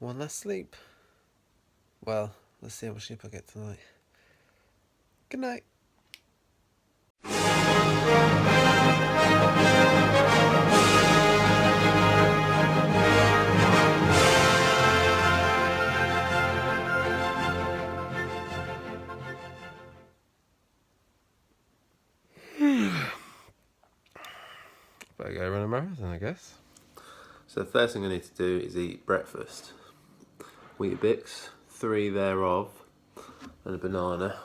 one last sleep. Well, let's see how much sleep I get tonight. Good night. Better go run a marathon, I guess. So the first thing I need to do is eat breakfast. Weetabix, 3 thereof, and a banana.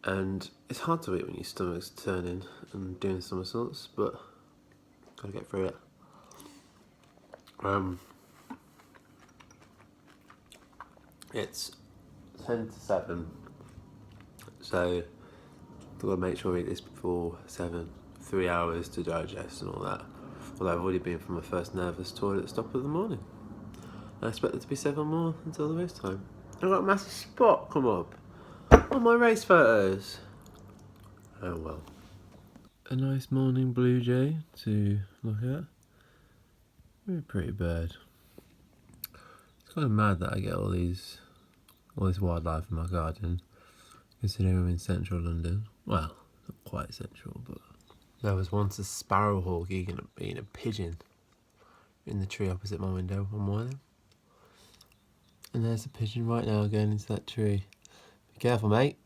And it's hard to eat when your stomach's turning and doing somersaults, but gotta get through it. It's 10 to 7, so I've got to make sure I eat this before 7. 3 hours to digest and all that. Although I've already been for my first nervous toilet stop of the morning. I expect there to be 7 more until the race time. I've got a massive spot come up on my race photos. Oh well. A nice morning blue jay to look at. Really pretty bird. It's kind of mad that I get all this wildlife in my garden, considering I'm in central London. Well, not quite central, but there was once a sparrowhawk eating a pigeon in the tree opposite my window one morning. And there's a pigeon right now going into that tree. Be careful, mate.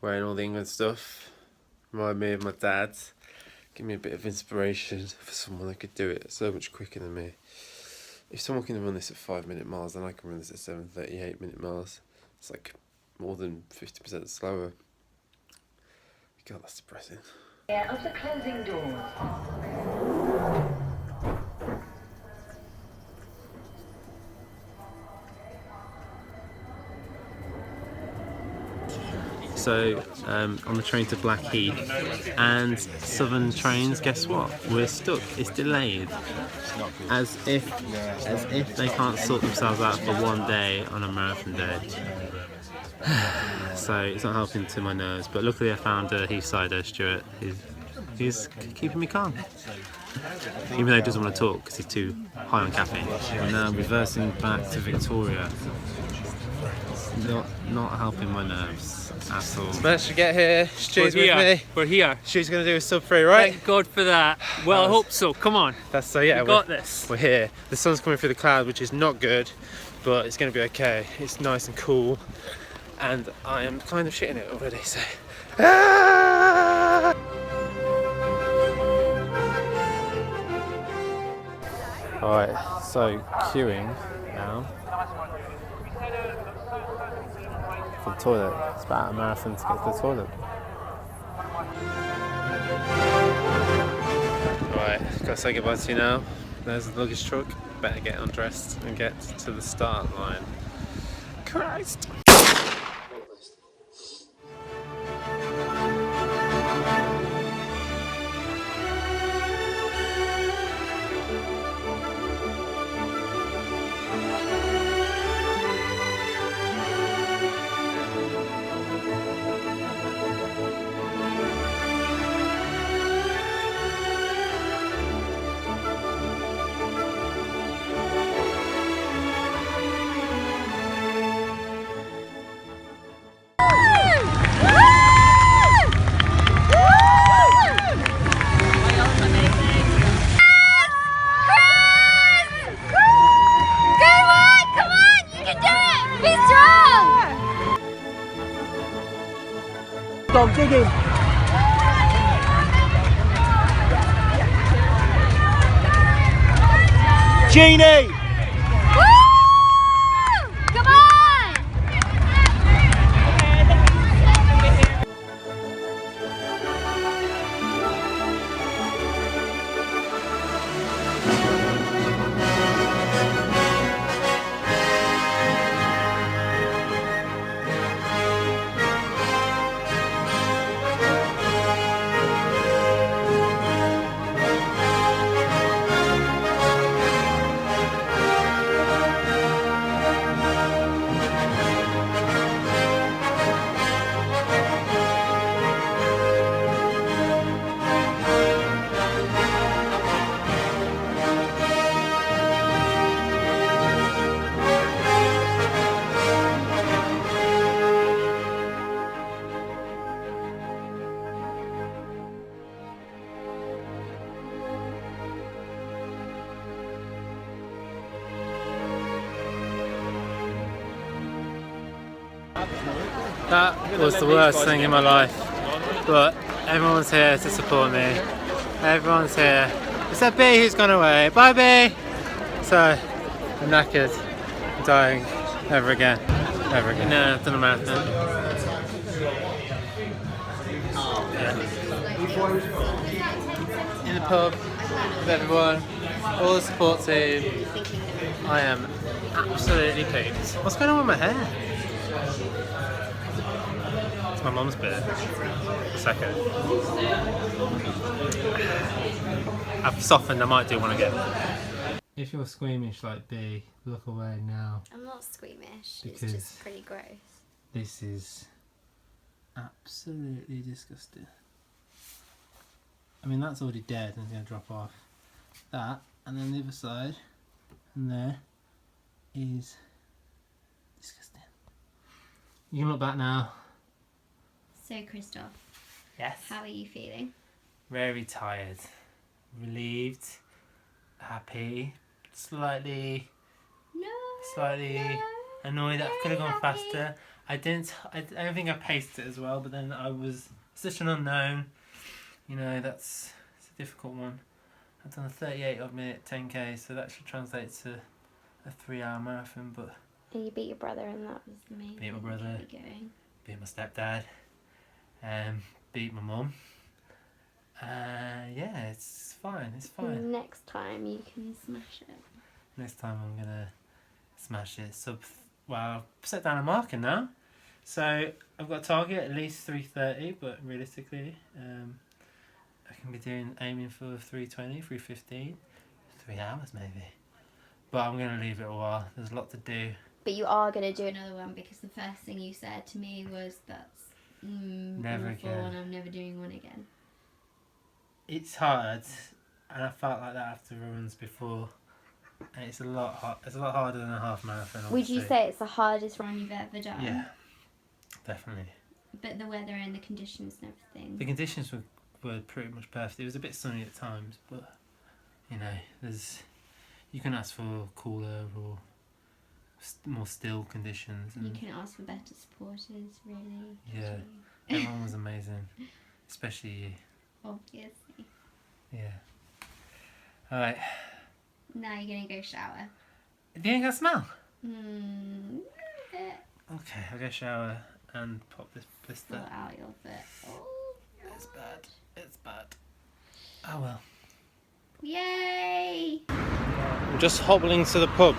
Wearing all the England stuff, remind me of my dad. Give me a bit of inspiration for someone that could do it so much quicker than me. If someone can run this at 5-minute miles, then I can run this at 7:38-minute miles. It's like more than 50% slower. God, that's depressing. Yeah, of the closing doors. So, on the train to Blackheath and Southern trains, guess what? We're stuck. It's delayed. As if they can't sort themselves out for one day on a marathon day. So it's not helping to my nerves. But luckily I found Heathside Stuart. He's keeping me calm. Even though he doesn't want to talk because he's too high on caffeine. We're now reversing back to Victoria. Not helping my nerves at all. Managed to get here. Stu's with me. We're here. Stu's going to do a sub 3, right? Thank God for that. Well, I hope so. Come on. That's so yeah. We got this. We're here. The sun's coming through the cloud, which is not good, but it's going to be okay. It's nice and cool, and I am kind of shitting it already. So. Alright, so queuing now for the toilet. It's about a marathon to get to the toilet. Alright, gotta say goodbye to you now. There's the luggage truck. Better get undressed and get to the start line. Christ! Dog digging. Jeannie! Woo! Come on! That was the worst thing in my life, but everyone's here to support me. Everyone's here. Except B, who's gone away. Bye, B! So, I'm knackered. I'm dying. Never again. Never again. No, I've done a marathon. Yeah. In the pub with everyone, all the support team. I am absolutely peaked. What's going on with my hair? It's my mum's beard. A second. I've softened, I might do one again. If you're squeamish like B, look away now. I'm not squeamish, it's Because- just pretty gross. This is absolutely disgusting. I mean, that's already dead and it's going to drop off. That, and then the other side, and there, is disgusting. You can look back now. So, Christoph, Yes. how are you feeling? Very tired. Relieved. Happy. Slightly No. annoyed that I could have gone faster. I don't think I paced it as well, but then I was such an unknown. You know, it's a difficult one. I've done a 38 odd minute 10k, so that should translate to a 3-hour marathon, but And you beat your brother, and that was the main Beat my thing. brother. Keep going. beat my stepdad, beat my mum. Yeah, it's fine, it's fine. Next time you can smash it. Next time I'm gonna smash it. Well, I've set down a marker now. So I've got a target at least 3:30, but realistically, I can be aiming for 3:20, 3:15, 3 hours maybe. But I'm gonna leave it a while. There's a lot to do. But you are going to do another one, because the first thing you said to me was that's Never awful again. and I'm never doing one again. It's hard, and I felt like that after runs before. And it's a lot harder than a half marathon. Would you obviously. say it's the hardest run you've ever done? Yeah, definitely. But the weather and the conditions and everything. The conditions were pretty much perfect. It was a bit sunny at times, but you know, you can ask for cooler or more still conditions. You And can ask for better supporters, really. Yeah. could you? everyone was amazing, especially you. Obviously. Yeah. All right. Now you're going to go shower. Do you ain't got smell? Okay, I'll go shower and pop this blister. Pull out your foot. Oh, It's bad. It's bad. Oh well. yay! I'm just hobbling to the pub,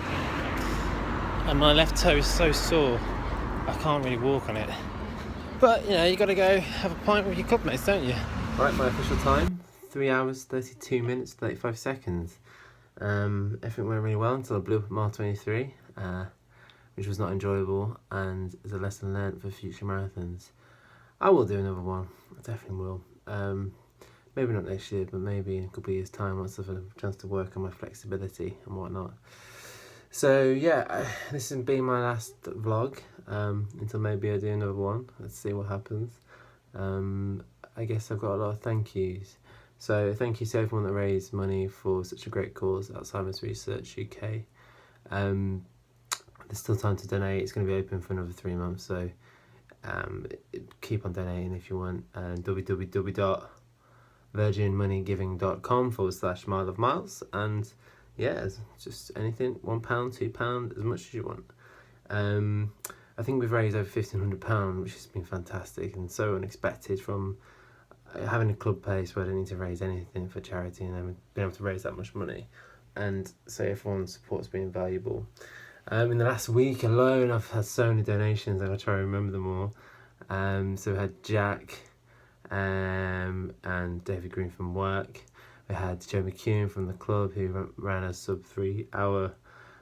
and my left toe is so sore I can't really walk on it. But you know, you got to go have a pint with your club mates, don't you? Right, my official time: 3 hours, 32 minutes, 35 seconds. Everything went really well until I blew up at mile 23, which was not enjoyable, and is a lesson learned for future marathons. I will do another one. I definitely will. Maybe not next year, but maybe in a couple of years' time once I've had a chance to work on my flexibility and whatnot. So yeah, this has been my last vlog, until maybe I do another one. Let's see what happens. I guess I've got a lot of thank yous. So thank you to everyone that raised money for such a great cause, Alzheimer's Research UK. There's still time to donate. It's going to be open for another 3 months, so keep on donating if you want. www.virginmoneygiving.com/mile of miles, and yeah, just anything, £1, £2, as much as you want. I think we've raised over £1,500, which has been fantastic and so unexpected from having a club place where I didn't need to raise anything for charity, and then being able to raise that much money, and so everyone's support's been invaluable. In the last week alone, I've had so many donations, and I'll try to remember them all. So we had Jack and David Green from work. We had Joe McCune from the club, who ran a sub 3 hour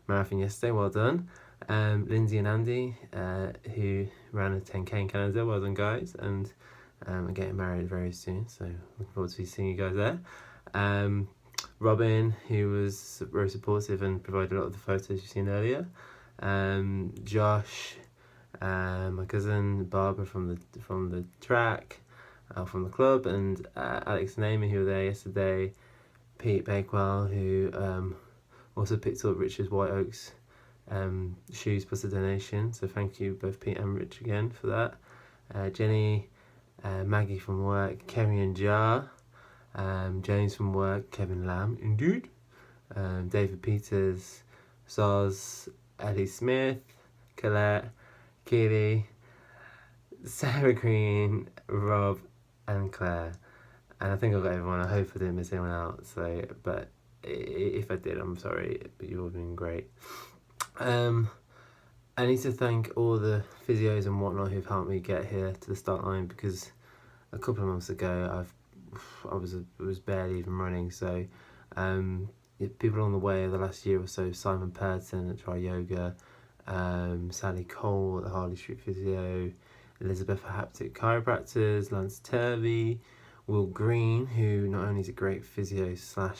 marathon yesterday. Well done. Lindsay and Andy, who ran a 10k in Canada. Well done, guys. And I'm getting married very soon, so looking forward to seeing you guys there. Robin, who was very supportive and provided a lot of the photos you've seen earlier. Josh, my cousin Barbara from the track, from the club, and Alex and Amy, who were there yesterday. Pete Bakewell, who also picked up Richard's White Oaks shoes plus a donation. So thank you both Pete and Rich again for that. Jenny, Maggie from work, Kemi and Jar, James from work, Kevin Lamb, indeed, David Peters, Soz, Ellie Smith, Colette, Keely, Sarah Green, Rob, and Claire. And I think I got everyone. I hope I didn't miss anyone out. So, but if I did, I'm sorry. But you've all been great. I need to thank all the physios and whatnot who've helped me get here to the start line, because a couple of months ago I was barely even running. So people along the way the last year or so: Simon Purton at Try Yoga, Sally Cole at the Harley Street Physio, Elizabeth at Haptic Chiropractors, Lance Turvey, Will Green, who not only is a great physio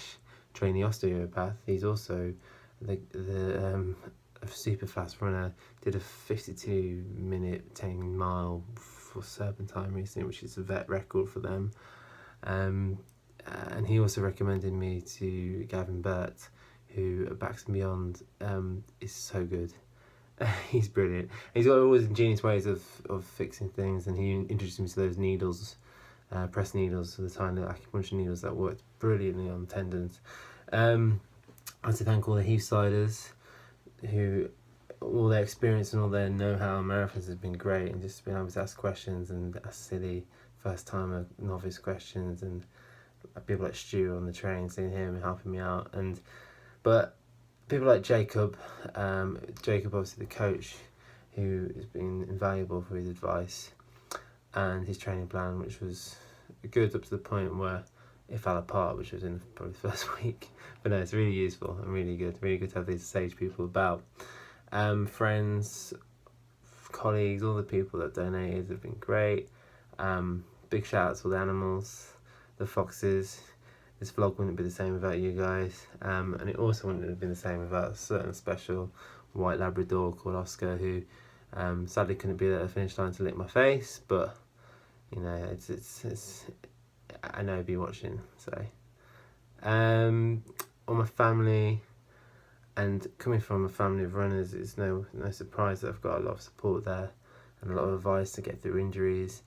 / trainee osteopath, he's also the a super fast runner. Did a 52-minute 10-mile for Serpentine recently, which is a vet record for them. And he also recommended me to Gavin Burt, who at Backs and Beyond is so good. He's brilliant. He's got all these ingenious ways of fixing things, and he introduced me to those needles, press needles, the tiny acupuncture needles that worked brilliantly on tendons. I want to thank all the Heathsiders, who all their experience and all their know-how in marathons has been great, and just being able to ask questions and ask silly first-timer novice questions, and people like Stu on the train, seeing him and helping me out. But people like Jacob, obviously the coach, who has been invaluable for his advice and his training plan, which was good up to the point where it fell apart, which was in probably the first week. But no, it's really useful and really good to have these sage people about. Friends, colleagues, all the people that donated have been great. Big shout out to all the animals, the foxes. This vlog wouldn't be the same without you guys, and it also wouldn't have been the same without a certain special white Labrador called Oscar, who sadly couldn't be there at the finish line to lick my face, but you know, it's I know he'll be watching. So all my family, and coming from a family of runners, it's no surprise that I've got a lot of support there and a lot of advice to get through injuries.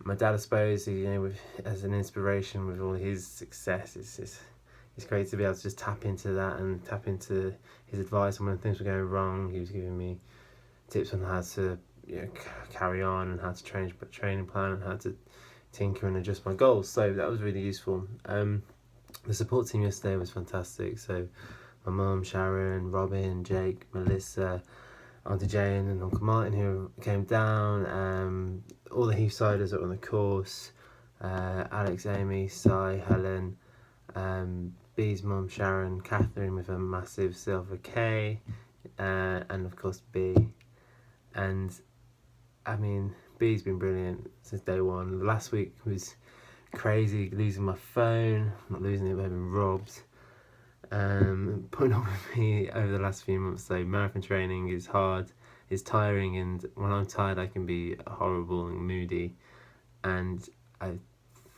My dad, I suppose, you know, as an inspiration with all his success, it's great to be able to just tap into that and tap into his advice. And when things were going wrong, he was giving me tips on how to, you know, carry on, and how to change my training plan, and how to tinker and adjust my goals. So that was really useful. The support team yesterday was fantastic. So my mum, Sharon, Robin, Jake, Melissa, Auntie Jane and Uncle Martin, who came down, all the Heathsiders that were on the course, Alex, Amy, Si, Helen, Bee's mum, Sharon, Catherine with a massive silver K, and of course B. And I mean, Bee's been brilliant since day one. Last week was crazy, losing my phone, not losing it but having robbed. Putting up with me over the last few months. So marathon training is hard, it's tiring, and when I'm tired I can be horrible and moody, and I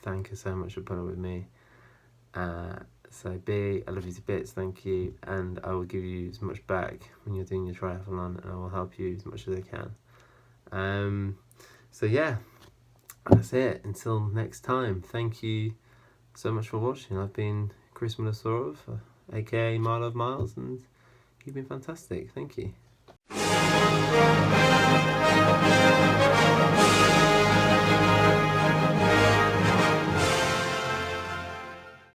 thank her so much for putting up with me. So B, I love you to bits, thank you, and I will give you as much back when you're doing your triathlon, and I will help you as much as I can. So yeah, that's it. Until next time, thank you so much for watching. I've been Chris Milov, aka Milov Miles, and you've been fantastic. Thank you.